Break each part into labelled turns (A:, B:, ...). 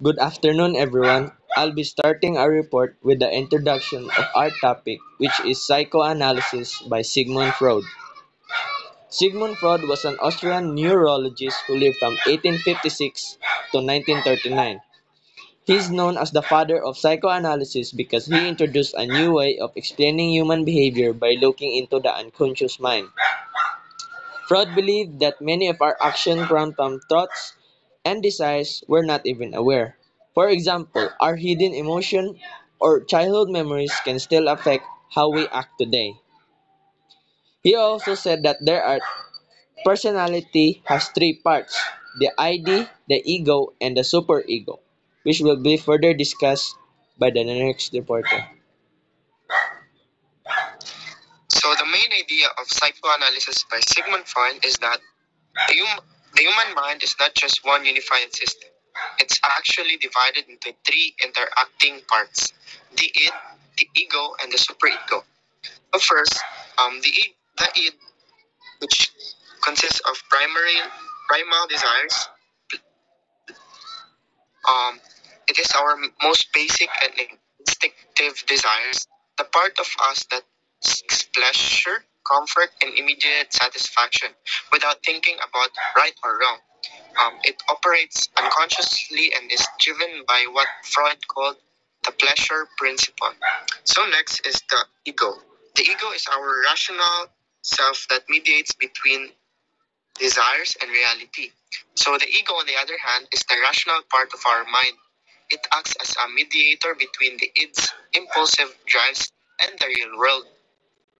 A: Good afternoon, everyone. I'll be starting our report with the introduction of our topic, which is psychoanalysis by Sigmund Freud. Sigmund Freud was an Austrian neurologist who lived from 1856 to 1939. He is known as the father of psychoanalysis because he introduced a new way of explaining human behavior by looking into the unconscious mind. Freud believed that many of our actions come from thoughts and desires we're not even aware. For example, our hidden emotion or childhood memories can still affect how we act today. He also said that there are personality has three parts: the ID, the ego, and the superego, which will be further discussed by the next reporter.
B: So the main idea of psychoanalysis by Sigmund Freud is that the human mind is not just one unified system. It's actually divided into three interacting parts: the id, the ego, and the superego. So first, the id, which consists of primal desires. Um, it is our most basic and instinctive desires, the part of us that seeks pleasure, comfort, and immediate satisfaction without thinking about right or wrong. It operates unconsciously and is driven by what Freud called the pleasure principle. So next is the ego. The ego is our rational self that mediates between desires and reality. So the ego, on the other hand, is the rational part of our mind. It acts as a mediator between the id's impulsive drives and the real world.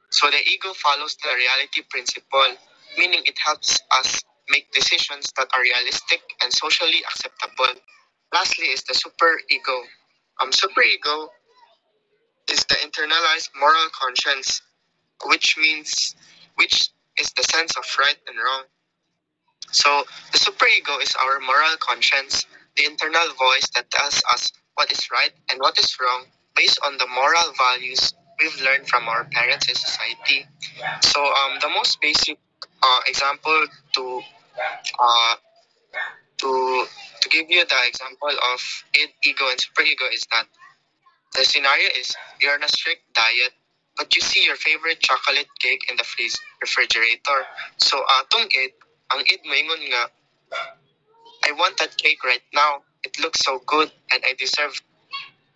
B: So the ego follows the reality principle, meaning it helps us make decisions that are realistic and socially acceptable. Lastly is the superego. Superego is the internalized moral conscience, which is the sense of right and wrong. So the superego is our moral conscience, the internal voice that tells us what is right and what is wrong based on the moral values we've learned from our parents and society. So the most basic example uh, to to give you the example of ego and superego is that the scenario is you're on a strict diet, but you see your favorite chocolate cake in the refrigerator. So ang id mo ingon nga, I want that cake right now. It looks so good and I deserve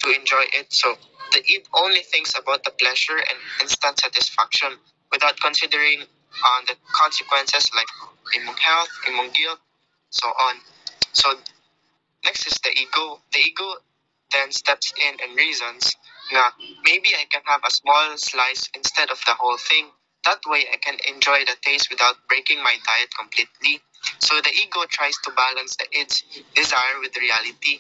B: to enjoy it. So the id only thinks about the pleasure and instant satisfaction without considering the consequences like imong health, imong guilt, so on. So next is the ego. The ego then steps in and reasons, na maybe I can have a small slice instead of the whole thing. That way I can enjoy the taste without breaking my diet completely. So the ego tries to balance the its desire with reality.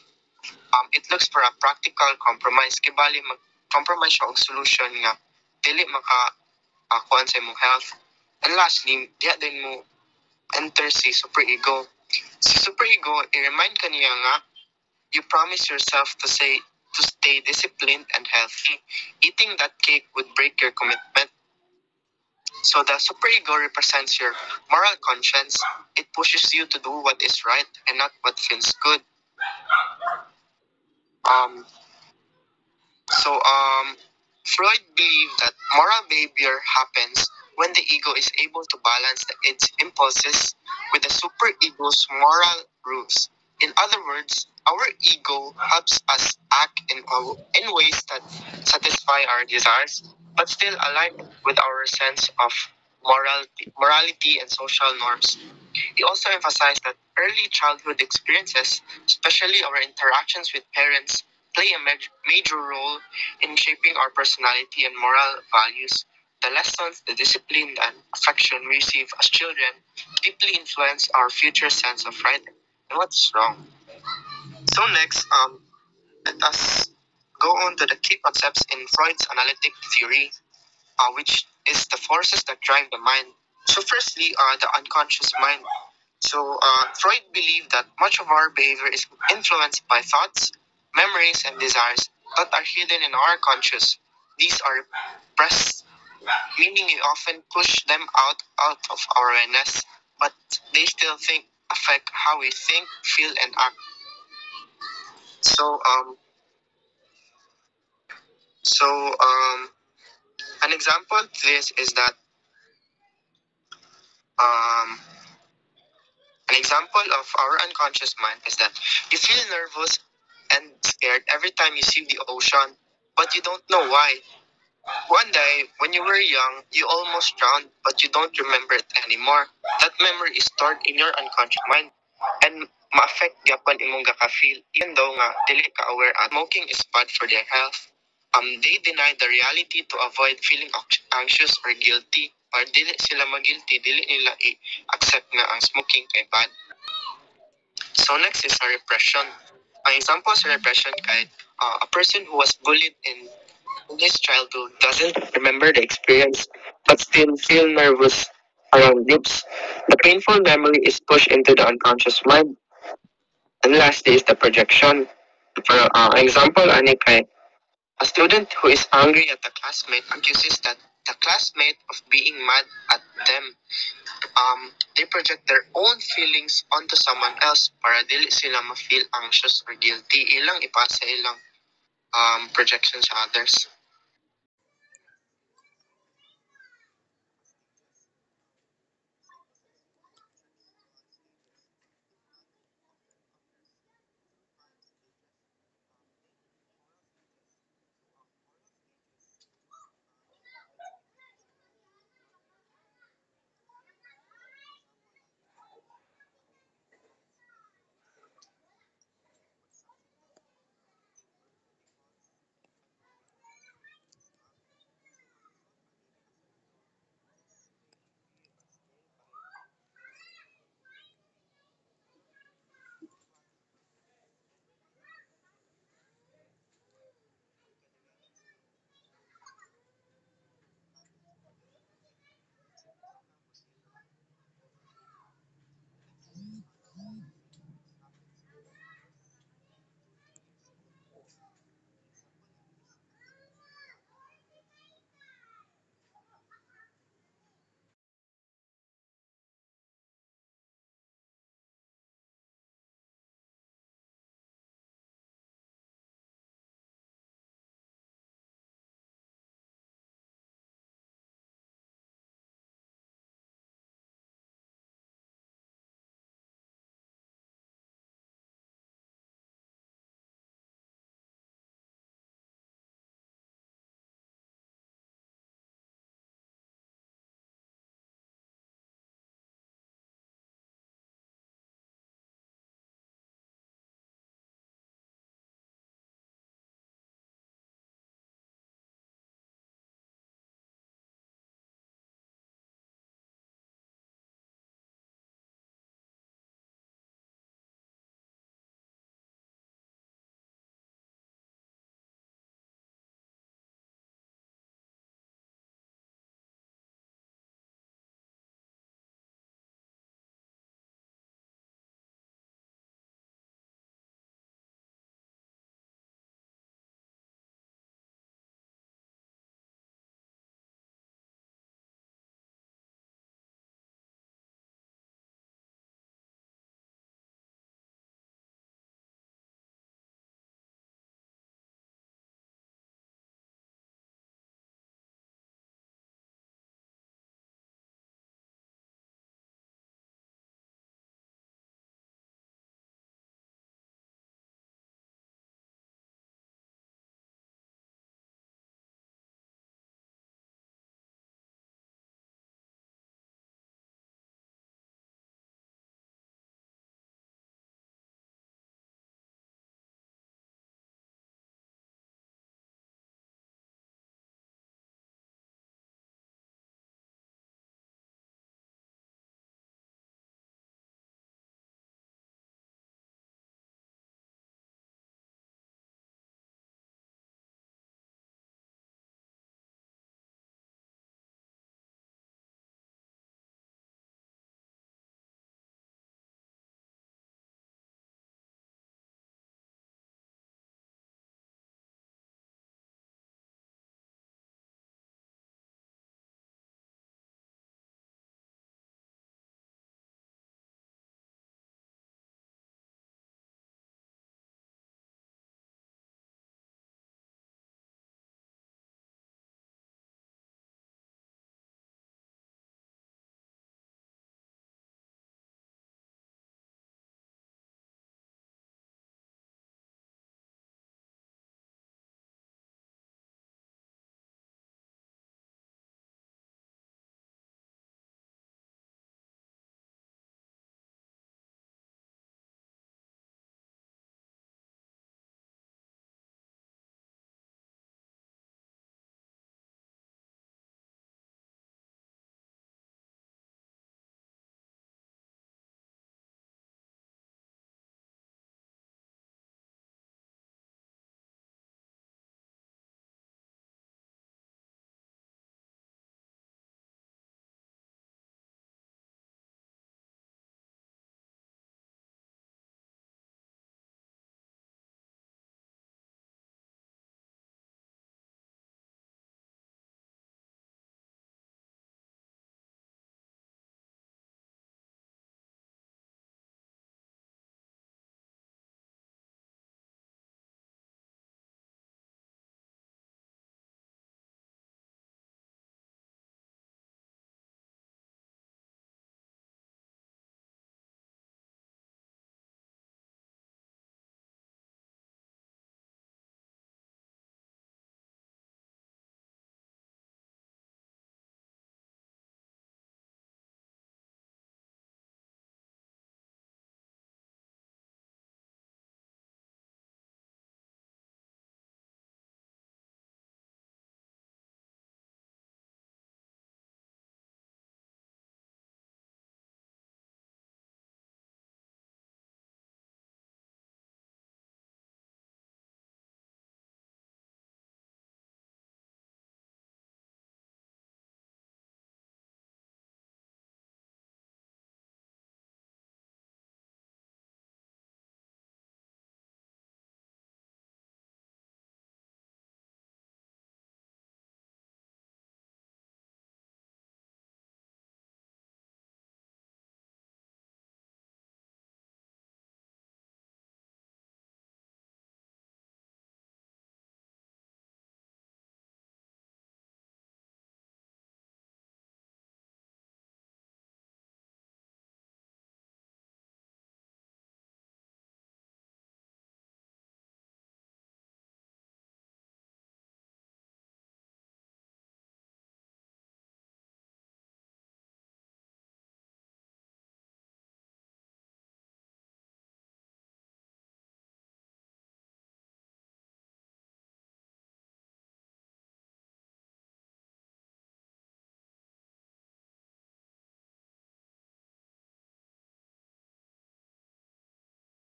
B: It looks for a practical compromise. Kibali mag-compromise siya og solution nga dili kuan sa imong health. And lastly, diya din mo enter si superego. Si superego, i-remind ka niya nga you promise yourself to stay disciplined and healthy. Eating that cake would break your commitment. So the superego represents your moral conscience. It pushes you to do what is right and not what feels good. Um, so Freud believed that moral behavior happens when the ego is able to balance its impulses with the superego's moral rules. In other words, our ego helps us act in ways that satisfy our desires, but still align with our sense of morality and social norms. He also emphasized that early childhood experiences, especially our interactions with parents, play a major role in shaping our personality and moral values. The lessons, the discipline, and affection we receive as children deeply influence our future sense of right and what's wrong. So next, let us go on to the key concepts in Freud's analytic theory, which is the forces that drive the mind. So firstly, the unconscious mind. So Freud believed that much of our behavior is influenced by thoughts, memories, and desires that are hidden in our conscious. These are repressed, meaning we often push them out of our awareness, but they still affect how we think, feel, and act. So so an example to this is that um an example of our unconscious mind is that you feel nervous and scared every time you see the ocean, but you don't know why. One day, when you were young, you almost drowned, but you don't remember it anymore. That memory is stored in your unconscious mind and ma-affect gyapon imong gaka-feel even though nga dili ka aware at smoking is bad for their health. They deny the reality to avoid feeling anxious or guilty. Or dili sila mag-guilty, dili nila i-accept na ang smoking kay bad. So next is repression. Ang example sa repression kay a person who was bullied in his childhood doesn't remember the experience but still feel nervous around groups. The painful memory is pushed into the unconscious mind. And lastly is the projection. For example, ani kay a student who is angry at a classmate accuses that the classmate of being mad at them. They project their own feelings onto someone else para dili sila ma-feel anxious or guilty. Ilang ipasa ilang projection sa others.